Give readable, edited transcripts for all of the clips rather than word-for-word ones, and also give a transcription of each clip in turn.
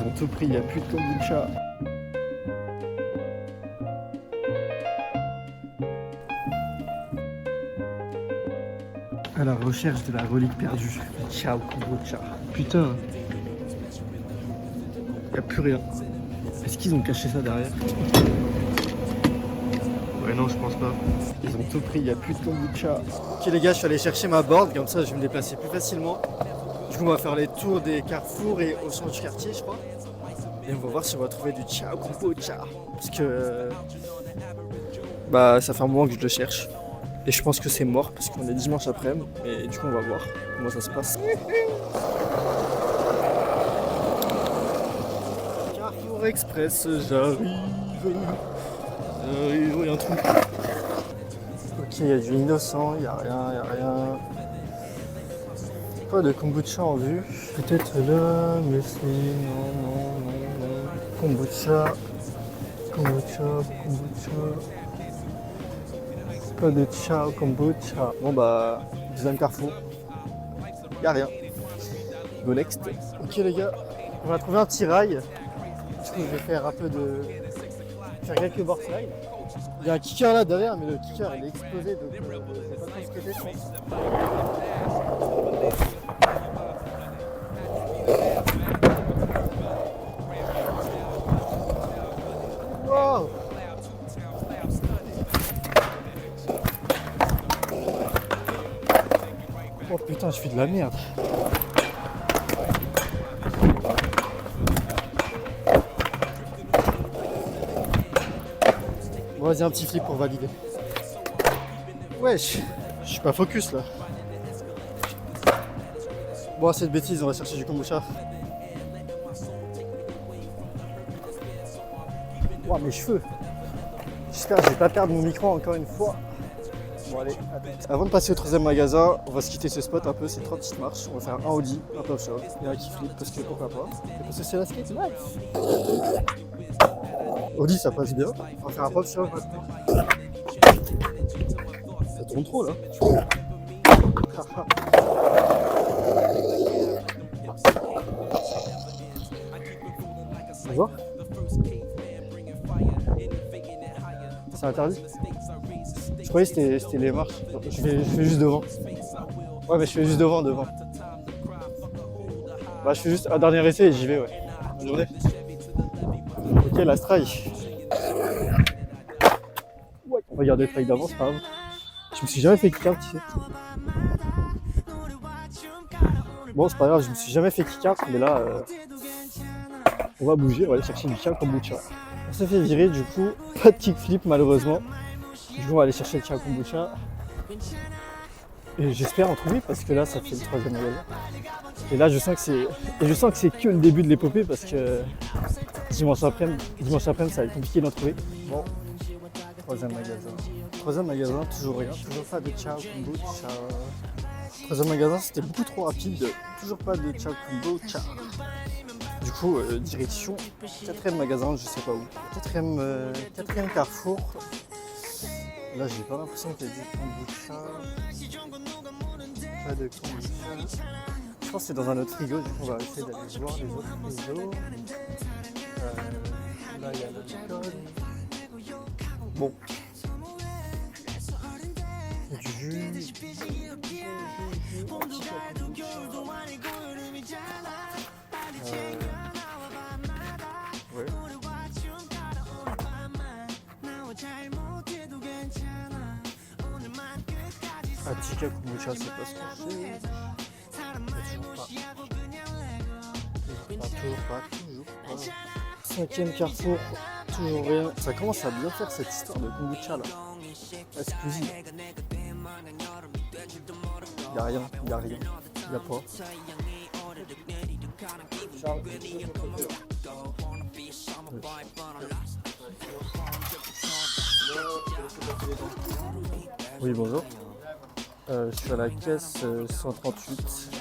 ont tout pris, il n'y a plus de kombucha. À la recherche de la relique perdue. Ciao kombucha. Putain. Il n'y a plus rien. Est-ce qu'ils ont caché ça derrière? Ouais, non, je pense pas. Ils ont tout pris, il n'y a plus de kombucha. Ok les gars, je suis allé chercher ma board, comme ça je vais me déplacer plus facilement. Du coup on va faire les tours des carrefours et au centre du quartier je crois. Et on va voir si on va trouver du ciao kombucha. Parce que bah ça fait un moment que je le cherche. Et je pense que c'est mort parce qu'on est dimanche après-midi. Et du coup on va voir comment ça se passe. Carrefour Express, j'arrive. Il y a un trou. Ok, il y a du innocent, il n'y a rien. Pas de kombucha en vue. Peut-être là, mais c'est... Non. Kombucha. Pas de ciao kombucha. Bon bah, deuxième carrefour. Il n'y a rien. Go next. Ok les gars, on va trouver un petit rail. Du coup je vais faire un peu de... faire quelques board slides. Il y a un kicker là derrière, mais le kicker il est explosé donc je sais pas trop ce que c'est je pense. Wow. Oh putain, je fais de la merde. Bon, vas-y, un petit flip pour valider. Wesh, je suis pas focus là. Bon, cette bêtise, on va chercher du kombucha. Wow, mes cheveux. J'espère que je vais pas perdre mon micro encore une fois. Bon, allez, avant de passer au troisième magasin, on va se quitter ce spot un peu, c'est 3 petites marches. On va faire un Audi, un pop shop et un kickflip parce que pourquoi pas. Et parce que c'est la skate life. Audi, ça passe bien. On va faire un pop shop maintenant. Ça tourne trop là. Bonjour. C'est interdit? Je croyais que c'était les marches. Je fais juste devant. Ouais, mais je fais juste devant. Bah, je fais juste un dernier essai et j'y vais, ouais. Bonne journée. Ok, la strike. Ouais. Regardez le trail d'avant, c'est pas grave. Je me suis jamais fait kick-out, tu sais. Bon, c'est pas grave, je me suis jamais fait kick-out, mais là, on va bouger, on va aller chercher du ciao kombucha. On s'est fait virer, du coup, pas de kickflip malheureusement. Du coup, on va aller chercher le ciao kombucha. Et j'espère en trouver parce que là, ça fait le troisième magasin. Et là, je sens que c'est que le début de l'épopée parce que dimanche après-midi, ça va être compliqué d'en trouver. Bon, troisième magasin, toujours rien, toujours pas de ciao kombucha. Troisième magasin, c'était beaucoup trop rapide, toujours pas de ciao kombucha. Du coup, direction quatrième magasin, je sais pas où. Quatrième carrefour. Là, j'ai pas l'impression qu'il y a du kombucha. Pas de kombucha. Je pense que c'est dans un autre frigo, du coup on va essayer d'aller voir les autres frigos. Là il y a l'alcool. Bon. Il y a du jus. Ouais. Ah, Tika kombucha, c'est pas ce que c'est. Toujours pas. Cinquième carrefour, toujours rien. Ça commence à bien faire cette histoire de kombucha là. Exclusive. Y'a rien. Y'a pas. Oui, bonjour. Je suis à la caisse 138.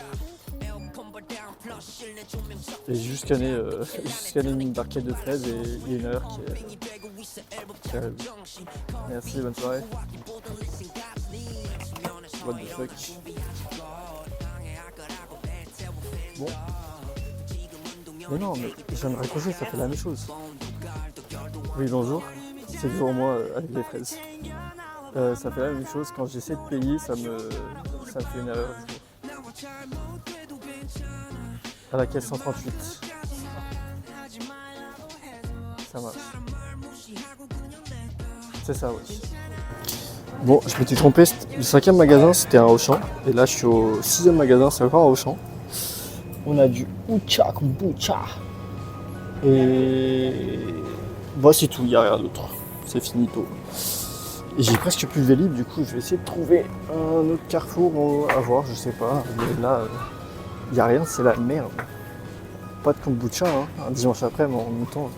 Et j'ai juste scanné une barquette de fraises et il y a une heure qui arrive. Merci, bonne soirée. What the fuck. Bon. Mais non, mais je viens de raccrocher, ça fait la même chose. Oui, bonjour. C'est toujours moi avec les fraises. Ça fait la même chose. Quand j'essaie de payer, ça me fait une erreur. À la caisse 138. Ça marche. C'est ça, oui. Bon, je m'étais trompé. Le 5e magasin, c'était un Auchan. Et là, je suis au 6e magasin, c'est encore un Auchan. On a du Ucha Kombucha. Et bon, c'est tout, il n'y a rien d'autre. C'est finito. Et j'ai presque plus de Vélib, du coup, je vais essayer de trouver un autre carrefour à voir, je sais pas. Mais là, il n'y a rien, c'est la merde. Pas de kombucha, hein, un dimanche après, mais en même temps.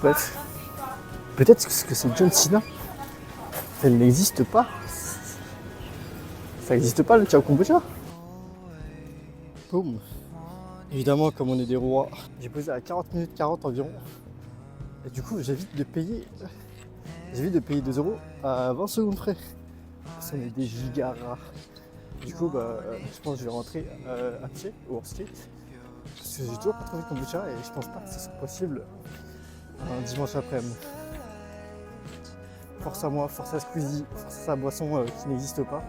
Bref. Peut-être que c'est John Cena. Elle n'existe pas. Ça n'existe pas le Ciao Kombucha. Boum. Évidemment, comme on est des rois, j'ai posé à 40 minutes 40 environ. Et du coup, j'évite de payer 2 € à 20 secondes près. Ça met des gigas rares. Du coup, je pense que je vais rentrer à pied ou en skate. Parce que j'ai toujours pas trouvé de kombucha et je pense pas que ce soit possible un dimanche après-midi. Force à moi, force à Squeezie, force à sa boisson qui n'existe pas.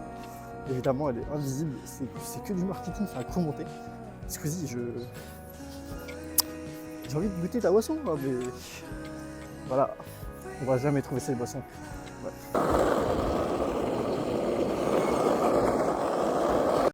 Évidemment, elle est invisible, c'est que du marketing, c'est un coup monté. Squeezie, j'ai envie de goûter ta boisson, hein, mais voilà, on va jamais trouver cette boisson. Ouais.